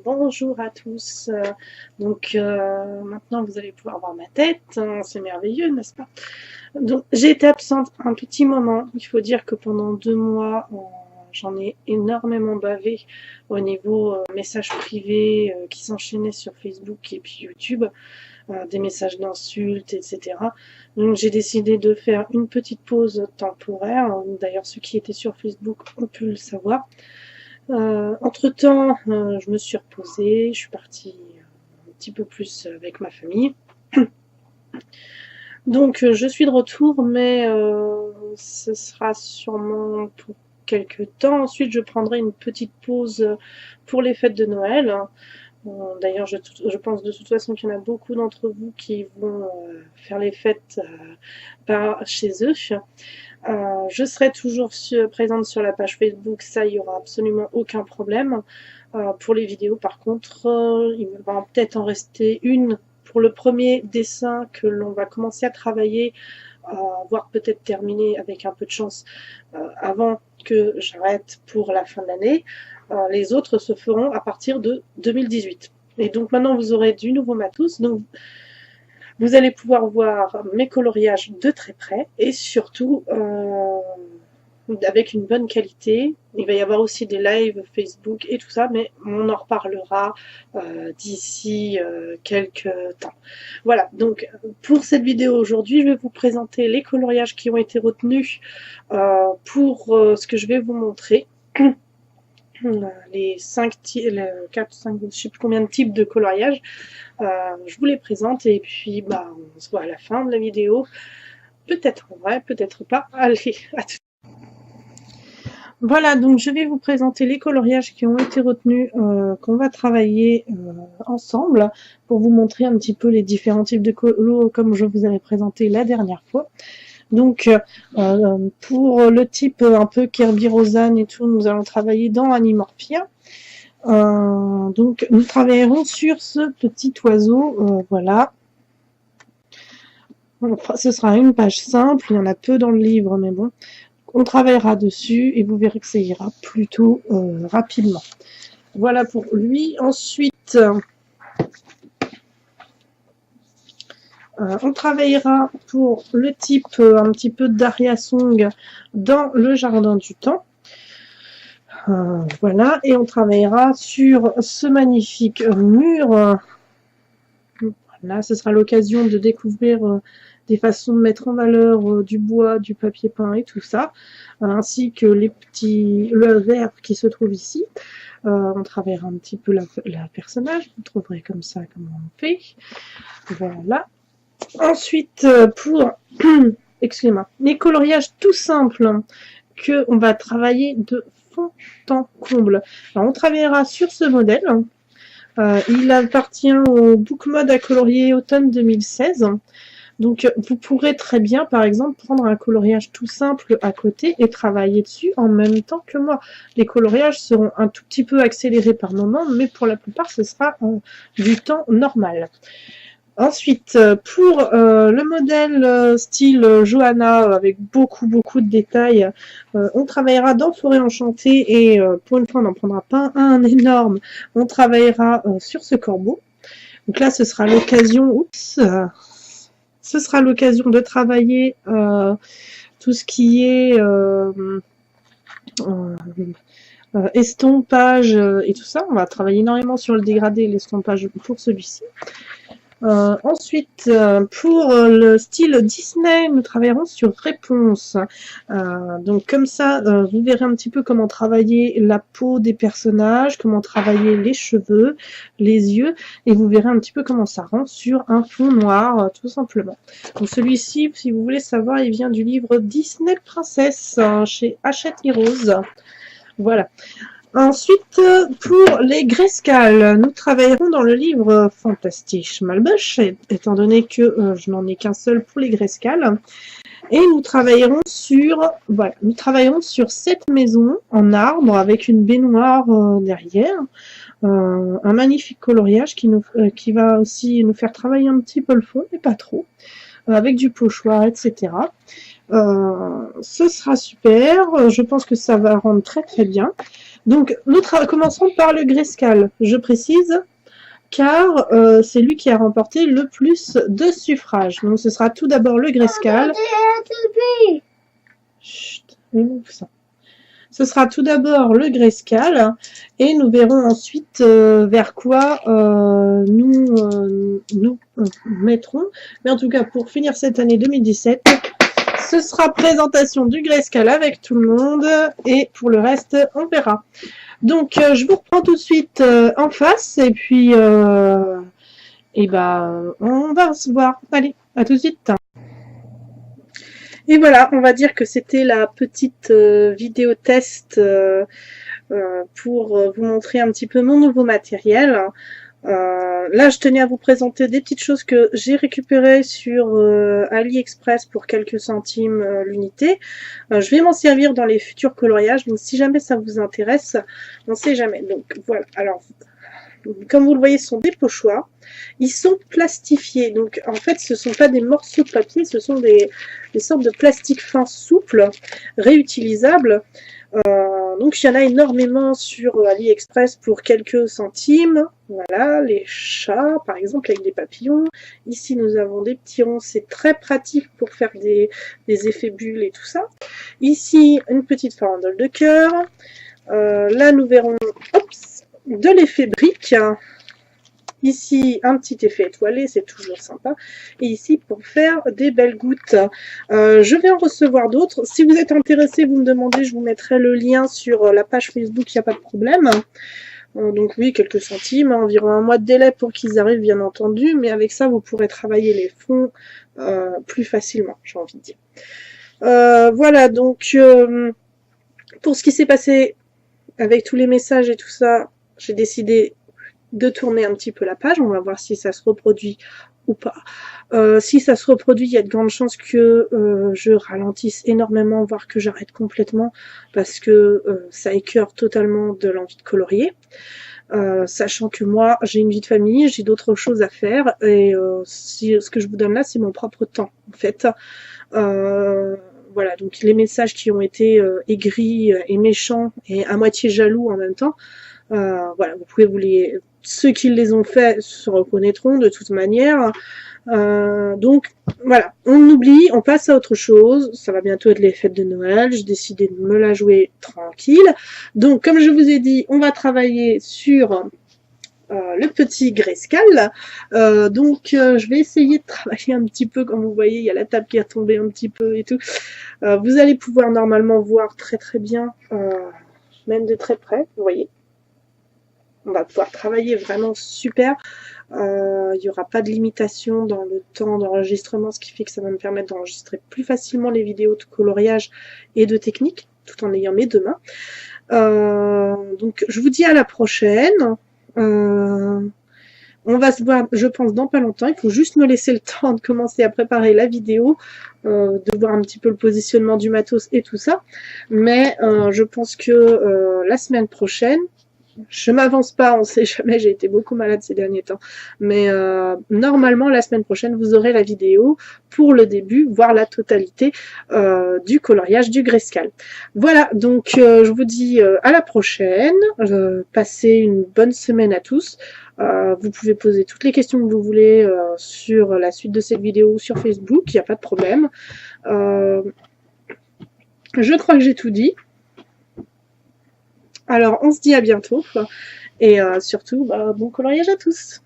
Bonjour à tous. Maintenant vous allez pouvoir voir ma tête, hein, c'est merveilleux, n'est-ce pas? Donc j'ai été absente un petit moment. Il faut dire que pendant 2 mois, j'en ai énormément bavé au niveau messages privés qui s'enchaînaient sur Facebook et puis YouTube, des messages d'insultes, etc. Donc j'ai décidé de faire une petite pause temporaire. D'ailleurs, ceux qui étaient sur Facebook ont pu le savoir. Entre-temps, je me suis reposée, je suis partie un petit peu plus avec ma famille. Donc je suis de retour, mais ce sera sûrement pour quelques temps. Ensuite, je prendrai une petite pause pour les fêtes de Noël. D'ailleurs, je pense de toute façon qu'il y en a beaucoup d'entre vous qui vont faire les fêtes chez eux. Je serai toujours présente sur la page Facebook, ça, il n'y aura absolument aucun problème. Pour les vidéos, par contre, il va peut-être en rester une pour le premier dessin que l'on va commencer à travailler, voire peut-être terminer avec un peu de chance avant que j'arrête pour la fin de l'année. Les autres se feront à partir de 2018. Et donc maintenant, vous aurez du nouveau matos. Donc, vous allez pouvoir voir mes coloriages de très près et surtout avec une bonne qualité. Il va y avoir aussi des lives Facebook et tout ça, mais on en reparlera d'ici quelques temps. Voilà, donc pour cette vidéo aujourd'hui, je vais vous présenter les coloriages qui ont été retenus pour ce que je vais vous montrer. Les 4, 5, je sais plus combien de types de coloriage. Je vous les présente et puis on se voit à la fin de la vidéo. Peut-être en vrai, peut-être pas. Allez, à tout. Voilà, donc je vais vous présenter les coloriages qui ont été retenus, qu'on va travailler ensemble pour vous montrer un petit peu les différents types de colos comme je vous avais présenté la dernière fois. Donc pour le type un peu Kirby Rosanne et tout, nous allons travailler dans Animorphia. Donc nous travaillerons sur ce petit oiseau, voilà. Ce sera une page simple, il y en a peu dans le livre, mais bon. On travaillera dessus et vous verrez que ça ira plutôt rapidement. Voilà pour lui. Ensuite, on travaillera pour le type un petit peu d'Aria Song dans le jardin du temps. Voilà, et on travaillera sur ce magnifique mur. Voilà, ce sera l'occasion de découvrir des façons de mettre en valeur du bois, du papier peint et tout ça, ainsi que le verre qui se trouve ici. On travaillera un petit peu la personnage, vous trouverez comme ça comment on fait. Voilà. Ensuite, pour excusez-moi, les coloriages tout simples que on va travailler de fond en comble. Alors, on travaillera sur ce modèle. Il appartient au Book Mode à colorier automne 2016. Donc, vous pourrez très bien, par exemple, prendre un coloriage tout simple à côté et travailler dessus en même temps que moi. Les coloriages seront un tout petit peu accélérés par moment, mais pour la plupart, ce sera du temps normal. Ensuite, pour le modèle style Johanna, avec beaucoup de détails, on travaillera dans Forêt Enchantée et pour une fois, on n'en prendra pas un énorme. On travaillera sur ce corbeau. Donc là, ce sera l'occasion... ce sera l'occasion de travailler tout ce qui est estompage et tout ça. On va travailler énormément sur le dégradé et l'estompage pour celui-ci. Ensuite, pour le style Disney, nous travaillerons sur réponse. Donc comme ça, vous verrez un petit peu comment travailler la peau des personnages, comment travailler les cheveux, les yeux, et vous verrez un petit peu comment ça rend sur un fond noir, tout simplement. Donc celui-ci, si vous voulez savoir, il vient du livre Disney Princess chez Hachette Heroes. Voilà. Ensuite, pour les Grayscale, nous travaillerons dans le livre Fantastique Malbush, étant donné que je n'en ai qu'un seul pour les Grayscale. Et nous travaillerons sur, voilà, nous travaillerons sur cette maison en arbre avec une baignoire derrière. Un magnifique coloriage qui va aussi nous faire travailler un petit peu le fond, mais pas trop, avec du pochoir, etc. Ce sera super, je pense que ça va rendre très bien. Donc, nous commençons par le Grayscale, je précise, car c'est lui qui a remporté le plus de suffrages. Donc, ce sera tout d'abord le Grayscale. Chut, ça. Ce sera tout d'abord le Grayscale et nous verrons ensuite vers quoi nous mettrons. Mais en tout cas, pour finir cette année 2017, ce sera présentation du Grayscale avec tout le monde et pour le reste, on verra. Donc, je vous reprends tout de suite en face et puis on va se voir. Allez, à tout de suite. Et voilà, on va dire que c'était la petite vidéo test pour vous montrer un petit peu mon nouveau matériel. Là, je tenais à vous présenter des petites choses que j'ai récupérées sur AliExpress pour quelques centimes l'unité. Je vais m'en servir dans les futurs coloriages, donc si jamais ça vous intéresse, on ne sait jamais. Donc voilà, alors comme vous le voyez, ce sont des pochoirs. Ils sont plastifiés, donc en fait ce ne sont pas des morceaux de papier, ce sont des sortes de plastique fin souple, réutilisables. Donc il y en a énormément sur AliExpress pour quelques centimes. Voilà, les chats par exemple avec des papillons. Ici nous avons des petits ronds, c'est très pratique pour faire des effets bulles et tout ça. Ici une petite farandole de cœur. Là nous verrons de l'effet brique. Ici, un petit effet étoilé, c'est toujours sympa. Et ici, pour faire des belles gouttes. Je vais en recevoir d'autres. Si vous êtes intéressé, vous me demandez, je vous mettrai le lien sur la page Facebook, il n'y a pas de problème. Donc oui, quelques centimes, environ un mois de délai pour qu'ils arrivent, bien entendu. Mais avec ça, vous pourrez travailler les fonds plus facilement, j'ai envie de dire. Voilà, donc pour ce qui s'est passé avec tous les messages et tout ça, j'ai décidé de tourner un petit peu la page. On va voir si ça se reproduit ou pas. Si ça se reproduit, il y a de grandes chances que je ralentisse énormément, voire que j'arrête complètement, parce que ça écœure totalement de l'envie de colorier. Sachant que moi, j'ai une vie de famille, j'ai d'autres choses à faire, et ce que je vous donne là, c'est mon propre temps, en fait. Voilà, donc les messages qui ont été aigris et méchants, et à moitié jaloux en même temps, voilà, vous pouvez ceux qui les ont faits se reconnaîtront de toute manière. Donc voilà, on oublie, on passe à autre chose. Ça va bientôt être les fêtes de Noël. J'ai décidé de me la jouer tranquille. Donc comme je vous ai dit, on va travailler sur le petit Grayscale. Donc je vais essayer de travailler un petit peu. Comme vous voyez, il y a la table qui est retombée un petit peu et tout. Vous allez pouvoir normalement voir très très bien, même de très près, vous voyez. On va pouvoir travailler vraiment super. Il n'y aura pas de limitation dans le temps d'enregistrement, ce qui fait que ça va me permettre d'enregistrer plus facilement les vidéos de coloriage et de technique, tout en ayant mes deux mains. Donc je vous dis à la prochaine. On va se voir, je pense, dans pas longtemps. Il faut juste me laisser le temps de commencer à préparer la vidéo, de voir un petit peu le positionnement du matos et tout ça. Mais je pense que la semaine prochaine, je m'avance pas, on sait jamais, j'ai été beaucoup malade ces derniers temps. Mais normalement, la semaine prochaine, vous aurez la vidéo pour le début, voire la totalité du coloriage du Grayscale. Voilà, donc je vous dis à la prochaine. Passez une bonne semaine à tous. Vous pouvez poser toutes les questions que vous voulez sur la suite de cette vidéo sur Facebook, il n'y a pas de problème. Je crois que j'ai tout dit. Alors, on se dit à bientôt et surtout, bon coloriage à tous!